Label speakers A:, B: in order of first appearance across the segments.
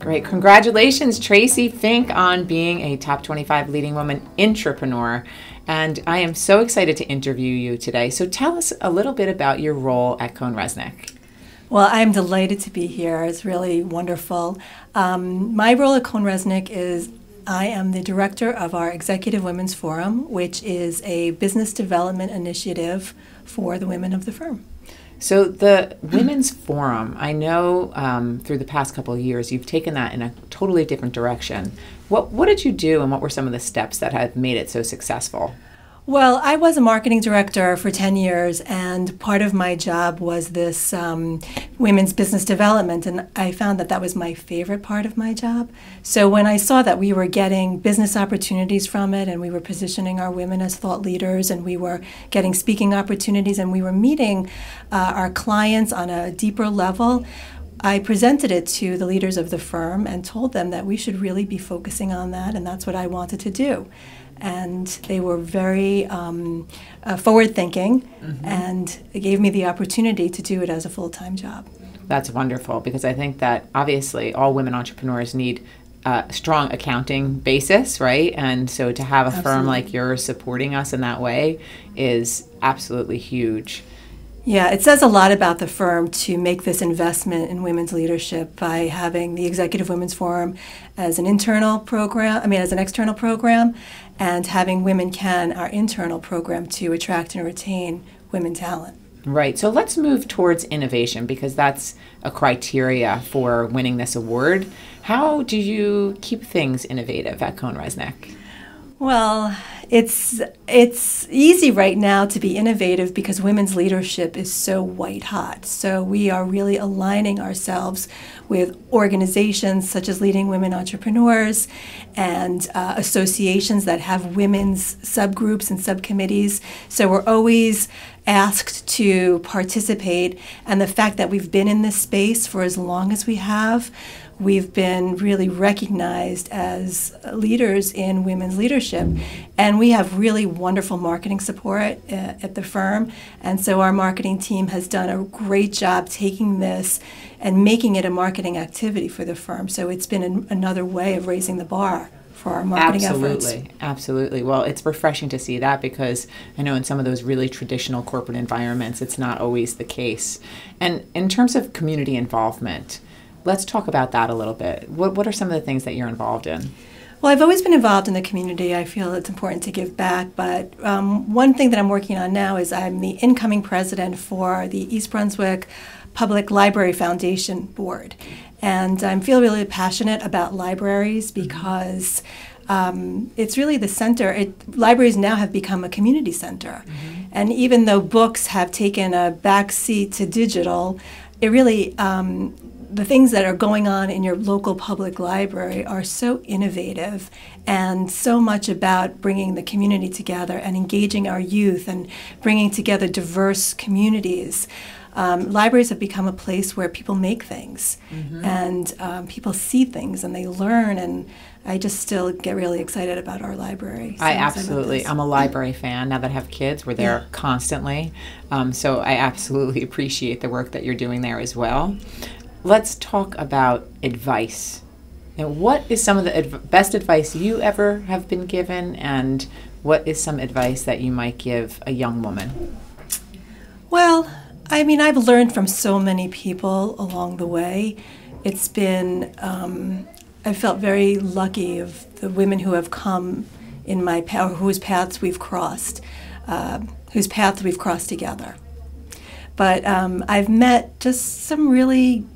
A: Great. Congratulations, Tracy Fink, on being a top 25 leading woman entrepreneur. And I am so excited to interview you today. So tell us a little bit about your role at CohnReznick.
B: Well, I'm delighted to be here. It's really wonderful. My role at CohnReznick is I am the director of our Executive Women's Forum, which is a business development initiative for the women of the firm.
A: So the Women's Forum, I know through the past couple of years, you've taken that in a totally different direction. What did you do, and what were some of the steps that have made it so successful?
B: Well, I was a marketing director for 10 years, and part of my job was this women's business development, and I found that that was my favorite part of my job. So when I saw that we were getting business opportunities from it, and we were positioning our women as thought leaders, and we were getting speaking opportunities, and we were meeting our clients on a deeper level, I presented it to the leaders of the firm and told them that we should really be focusing on that, and that's what I wanted to do. And they were very forward-thinking, and it gave me the opportunity to do it as a full-time job.
A: That's wonderful, because I think that obviously all women entrepreneurs need a strong accounting basis, right? And so to have a firm like yours supporting us in that way is absolutely huge.
B: Yeah, it says a lot about the firm to make this investment in women's leadership by having the Executive Women's Forum as an internal program, as an external program, and having Women Can, our internal program, to attract and retain women talent.
A: Right. So let's move towards innovation, because that's a criteria for winning this award. How do you keep things innovative at CohnReznick?
B: Well, it's easy right now to be innovative because women's leadership is so white hot. So we are really aligning ourselves with organizations such as Leading Women Entrepreneurs and associations that have women's subgroups and subcommittees. So we're always asked to participate, and the fact that we've been in this space for as long as we have, we've been really recognized as leaders in women's leadership. And we have really wonderful marketing support at the firm. And so our marketing team has done a great job taking this and making it a marketing activity for the firm. So it's been another way of raising the bar for our marketing efforts.
A: Absolutely. Well, it's refreshing to see that, because I know in some of those really traditional corporate environments, it's not always the case. And in terms of community involvement, let's talk about that a little bit. What are some of the things that you're involved in?
B: Well, I've always been involved in the community. I feel it's important to give back, but one thing that I'm working on now is I'm the incoming president for the East Brunswick Public Library Foundation Board. And I feel really passionate about libraries because it's really the center. Libraries now have become a community center. And even though books have taken a backseat to digital, it really the things that are going on in your local public library are so innovative and so much about bringing the community together and engaging our youth and bringing together diverse communities. Libraries have become a place where people make things and people see things and they learn, and I just still get really excited about our library.
A: I'm a library fan now that I have kids. We're there constantly. So I absolutely appreciate the work that you're doing there as well. Let's talk about advice. Now, what is some of the best advice you ever have been given, and what is some advice that you might give a young woman?
B: Well, I've learned from so many people along the way. It's been, I felt very lucky of the women who have come in my path, or whose paths we've crossed together. But I've met just some really,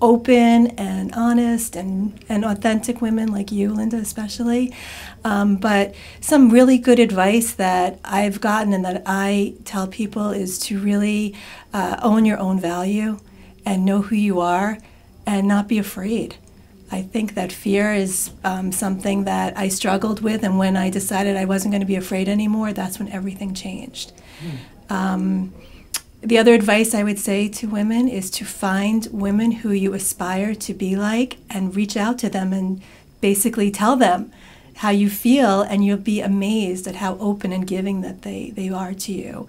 B: open and honest and authentic women like you, Linda, especially. But some really good advice that I've gotten and that I tell people is to really own your own value and know who you are and not be afraid. I think that fear is something that I struggled with, and when I decided I wasn't going to be afraid anymore, that's when everything changed. The other advice I would say to women is to find women who you aspire to be like and reach out to them and basically tell them how you feel, and you'll be amazed at how open and giving that they are to you.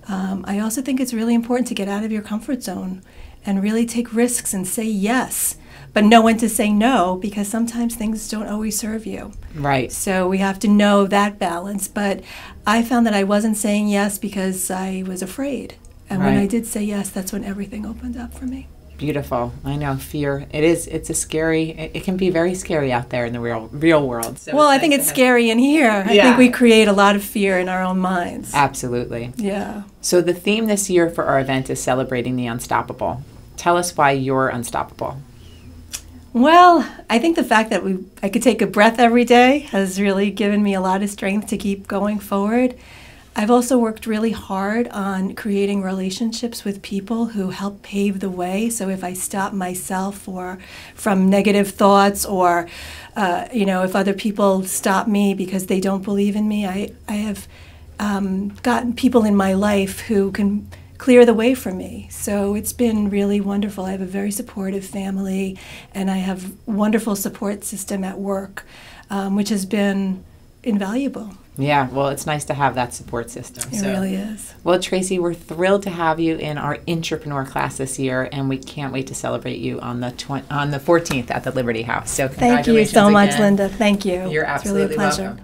B: I also think it's really important to get out of your comfort zone and really take risks and say yes. but know when to say no, because sometimes things don't always serve you.
A: Right.
B: So we have to know that balance. But I found that I wasn't saying yes because I was afraid. And when I did say yes, that's when everything opened up for me.
A: Beautiful. I know, fear. It's a scary, it can be very scary out there in the real world. So
B: well, I think it's scary in here. I think we create a lot of fear in our own minds.
A: Absolutely.
B: Yeah.
A: So the theme this year for our event is celebrating the unstoppable. Tell us why you're unstoppable.
B: Well, I think the fact that I could take a breath every day has really given me a lot of strength to keep going forward. I've also worked really hard on creating relationships with people who help pave the way. So if I stop myself from negative thoughts, or if other people stop me because they don't believe in me, I have gotten people in my life who can clear the way for me. So it's been really wonderful. I have a very supportive family, and I have a wonderful support system at work, which has been invaluable.
A: Yeah, well, it's nice to have that support system.
B: It really is.
A: Well, Tracy, we're thrilled to have you in our Entrepreneur class this year, and we can't wait to celebrate you on the 14th at the Liberty House. So
B: thank you so much, Linda. Thank you.
A: You're absolutely
B: welcome.